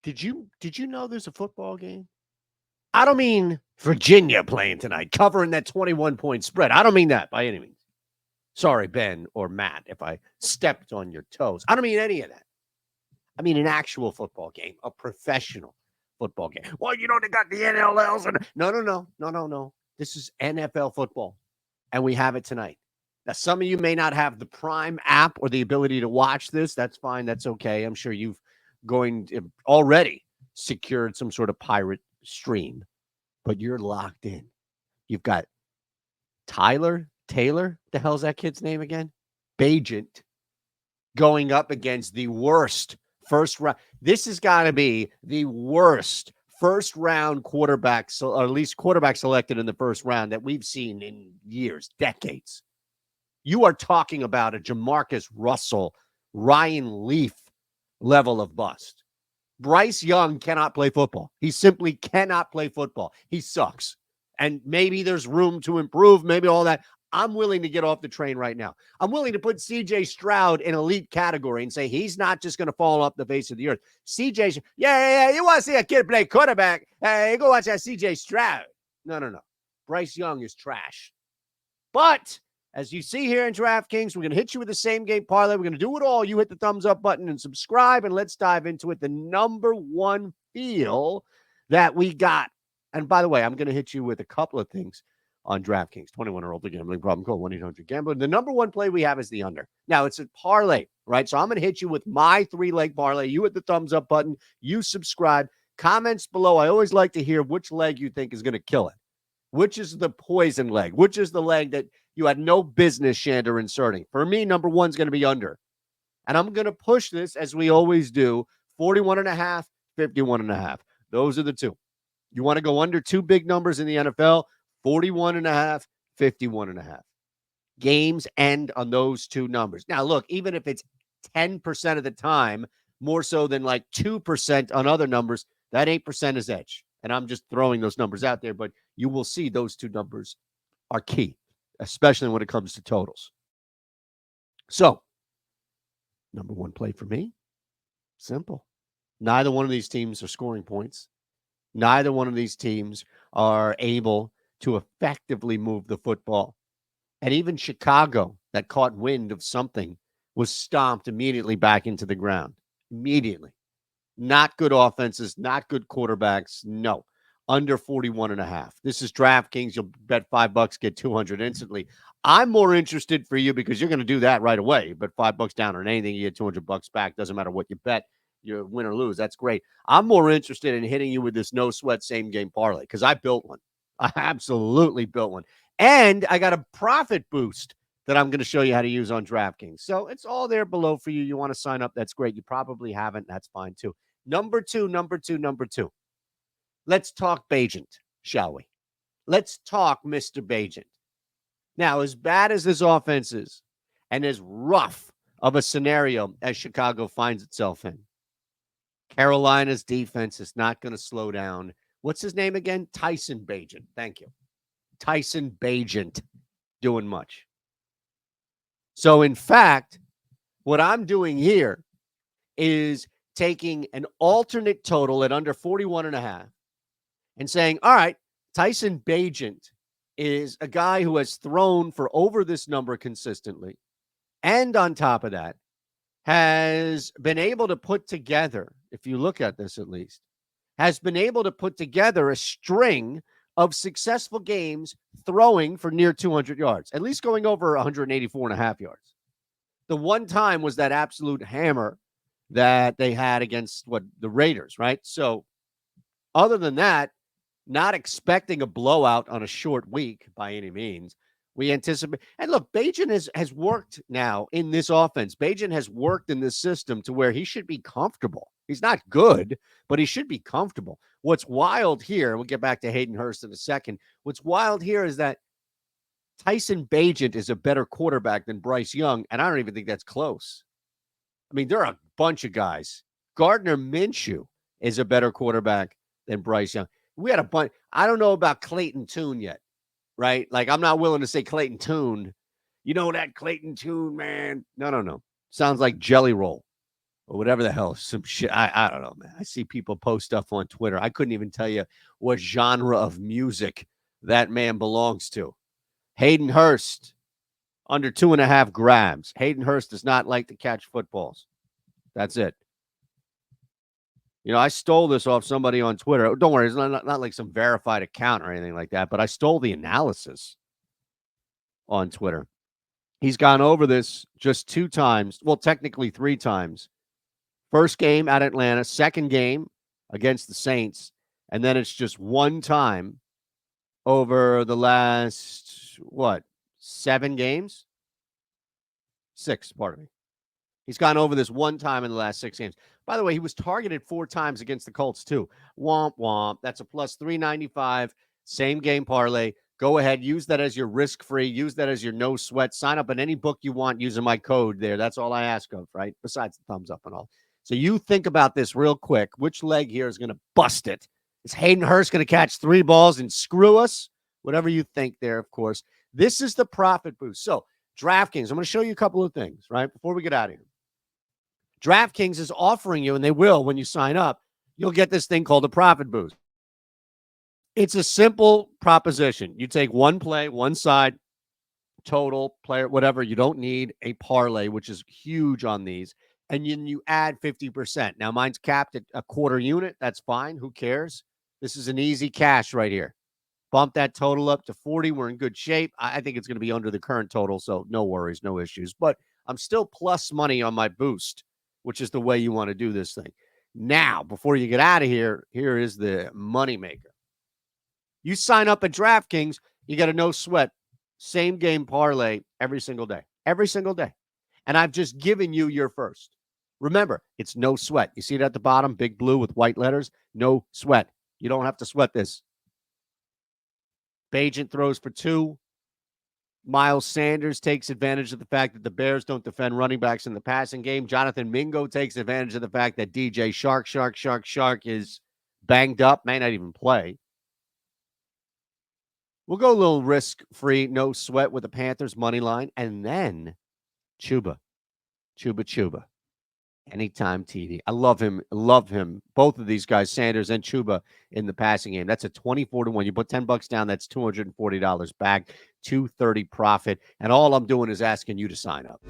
Did you know there's a football game? I don't mean Virginia playing tonight, covering that 21-point spread. I don't mean that by any means. Sorry, Ben or Matt, if I stepped on your toes. I don't mean any of that. I mean an actual football game, a professional football game. Well, they got the NLLs. No. This is NFL football, and we have it tonight. Now, some of you may not have the Prime app or the ability to watch this. That's fine. That's okay. I'm sure you've already secured some sort of pirate stream, but you're locked in. You've got Taylor, the hell's that kid's name again? Bajent going up against the worst first round. This has got to be the worst first round quarterback, or at least quarterback selected in the first round that we've seen in years, decades. You are talking about a Jamarcus Russell, Ryan Leaf level of bust. Bryce Young cannot play football. He simply cannot play football. He sucks. And maybe there's room to improve, maybe all that. I'm willing to get off the train right now. I'm willing to put CJ Stroud in elite category and say he's not just going to fall off the face of the earth. CJ, yeah. You want to see a kid play quarterback? Hey, go watch that CJ Stroud. No. Bryce Young is trash. But as you see here in DraftKings, we're going to hit you with the same game parlay. We're going to do it all. You hit the thumbs up button and subscribe, and let's dive into it. The number one feel that we got. And by the way, I'm going to hit you with a couple of things on DraftKings. 21 or older gambling problem. Call 1-800-GAMBLER. The number one play we have is the under. Now, it's a parlay, right? So I'm going to hit you with my 3-leg parlay. You hit the thumbs up button. You subscribe. Comments below. I always like to hear which leg you think is going to kill it. Which is the poison leg? Which is the leg that you had no business, Shander, inserting? For me, number one's going to be under. And I'm going to push this, as we always do, 41.5, 51.5. Those are the two. You want to go under two big numbers in the NFL, 41.5, 51.5. Games end on those two numbers. Now, look, even if it's 10% of the time, more so than like 2% on other numbers, that 8% is edge. And I'm just throwing those numbers out there, but you will see those two numbers are key, especially when it comes to totals. So, number one play for me, simple. Neither one of these teams are scoring points. Neither one of these teams are able to effectively move the football. And even Chicago, that caught wind of something, was stomped immediately back into the ground. Immediately. Not good offenses, not good quarterbacks. No. Under 41.5. This is DraftKings. You'll bet $5, get 200 instantly. I'm more interested for you because you're going to do that right away. But $5 down on anything, you get $200 back. Doesn't matter what you bet. You win or lose. That's great. I'm more interested in hitting you with this no sweat same game parlay because I built one. I absolutely built one. And I got a profit boost that I'm going to show you how to use on DraftKings. So it's all there below for you. You want to sign up. That's great. You probably haven't. That's fine too. Number two. Let's talk Bajent, shall we? Let's talk Mr. Bajent. Now, as bad as this offense is and as rough of a scenario as Chicago finds itself in, Carolina's defense is not going to slow down. What's his name again? Tyson Bajent. Thank you. Tyson Bajent doing much. So, in fact, what I'm doing here is taking an alternate total at under 41.5 and saying, all right, Tyson Bajent is a guy who has thrown for over this number consistently. And on top of that, has been able to put together, if you look at this at least, has been able to put together a string of successful games throwing for near 200 yards, at least going over 184.5 yards. The one time was that absolute hammer that they had against the Raiders, right? So other than that, not expecting a blowout on a short week by any means. We anticipate, and look, Bajent has worked now in this offense. Bajent has worked in this system to where he should be comfortable. He's not good, but he should be comfortable. What's wild here, we'll get back to Hayden Hurst in a second. What's wild here is that Tyson Bajent is a better quarterback than Bryce Young, and I don't even think that's close. I mean, there are a bunch of guys. Gardner Minshew is a better quarterback than Bryce Young. We had a bunch. I don't know about Clayton Tune yet, right? Like, I'm not willing to say Clayton Tune. You know that Clayton Tune, man? No. Sounds like Jelly Roll. or whatever the hell, some shit. I don't know, man. I see people post stuff on Twitter. I couldn't even tell you what genre of music that man belongs to. Hayden Hurst, under 2.5 grams. Hayden Hurst does not like to catch footballs. That's it. I stole this off somebody on Twitter. Don't worry, it's not like some verified account or anything like that, but I stole the analysis on Twitter. He's gone over this just 2 times. Well, technically 3 times. First game at Atlanta, second game against the Saints, and then it's just 1 time over the last, 7 games? 6, pardon me. He's gone over this 1 time in the last 6 games. By the way, he was targeted 4 times against the Colts, too. Womp, womp. That's a plus 395. Same game parlay. Go ahead. Use that as your risk-free. Use that as your no sweat. Sign up in any book you want using my code there. That's all I ask of, right? Besides the thumbs up and all. So you think about this real quick. Which leg here is going to bust it? Is Hayden Hurst going to catch 3 balls and screw us? Whatever you think there, of course. This is the profit boost. So DraftKings, I'm going to show you a couple of things, right, before we get out of here. DraftKings is offering you, and they will when you sign up, you'll get this thing called a profit boost. It's a simple proposition. You take one play, one side, total, player, whatever. You don't need a parlay, which is huge on these. And then you add 50%. Now, mine's capped at a quarter unit. That's fine. Who cares? This is an easy cash right here. Bump that total up to 40. We're in good shape. I think it's going to be under the current total, so no worries, no issues. But I'm still plus money on my boost, which is the way you want to do this thing. Now, before you get out of here, here is the moneymaker. You sign up at DraftKings, you get a no sweat, same game parlay every single day. Every single day. And I've just given you your first. Remember, it's no sweat. You see it at the bottom, big blue with white letters? No sweat. You don't have to sweat this. Bagent throws for 2. Miles Sanders takes advantage of the fact that the Bears don't defend running backs in the passing game. Jonathan Mingo takes advantage of the fact that DJ Shark is banged up, may not even play. We'll go a little risk-free, no sweat with the Panthers money line, and then Chuba. Anytime TD. I love him. Both of these guys, Sanders and Chuba, in the passing game. That's a 24-1. You put $10 down, that's $240 back, $230 profit. And all I'm doing is asking you to sign up.